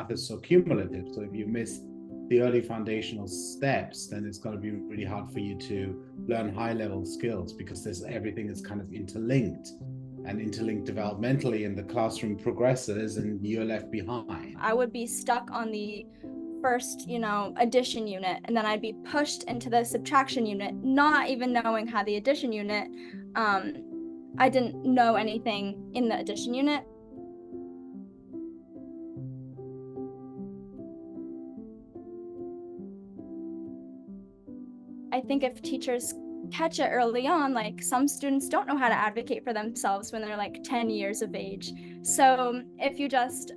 math is so cumulative. So if you miss the early foundational steps, then it's going to be really hard for you to learn high-level skills, because everything is kind of interlinked and interlinked developmentally, and the classroom progresses and you're left behind. I would be stuck on the first, addition unit, and then I'd be pushed into the subtraction unit, not even knowing how the addition unit, I didn't know anything in the addition unit. I think if teachers catch it early on, like some students don't know how to advocate for themselves when they're like 10 years of age. So if you just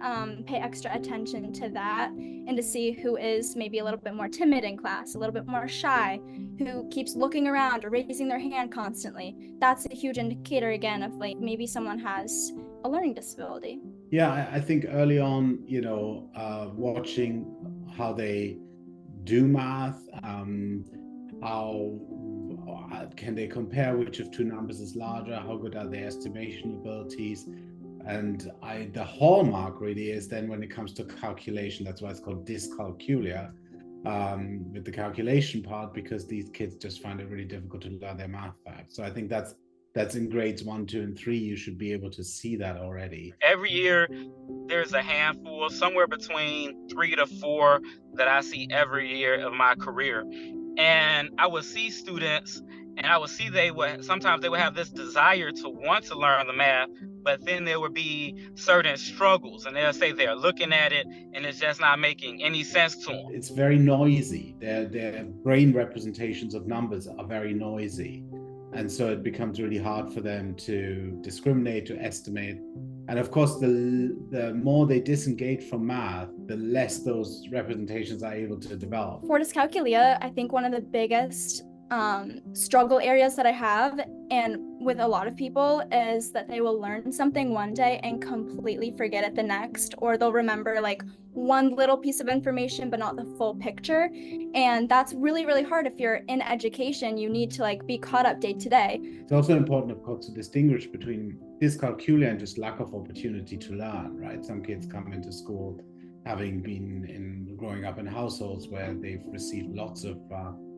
pay extra attention to that, and to see who is maybe a little bit more timid in class, a little bit more shy, who keeps looking around or raising their hand constantly, that's a huge indicator again of like maybe someone has a learning disability. Yeah, I think early on, watching how they do math, how can they compare which of two numbers is larger, how good are their estimation abilities. And the hallmark really is then when it comes to calculation. That's why it's called dyscalculia, with the calculation part, because these kids just find it really difficult to learn their math facts. So I think that's in grades 1, 2, and 3. You should be able to see that already. Every year, there's a handful, somewhere between 3 to 4, that I see every year of my career. And I would see students, and I would see sometimes they would have this desire to want to learn the math, but then there would be certain struggles, and they'll say they're looking at it and it's just not making any sense to them. It's very noisy. Their brain representations of numbers are very noisy. And so it becomes really hard for them to discriminate, to estimate. And of course, the more they disengage from math, the less those representations are able to develop. For dyscalculia, I think one of the biggest struggle areas that I have, and with a lot of people, is that they will learn something one day and completely forget it the next, or they'll remember like one little piece of information but not the full picture. And that's really, really hard. If you're in education, you need to like be caught up day to day. It's also important, of course, to distinguish between dyscalculia and just lack of opportunity to learn, right? Some kids come into school having been growing up in households where they've received lots of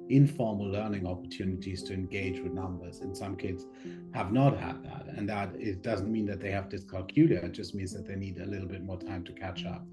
informal learning opportunities to engage with numbers, and some kids have not had that. And that it doesn't mean that they have dyscalculia, it just means that they need a little bit more time to catch up.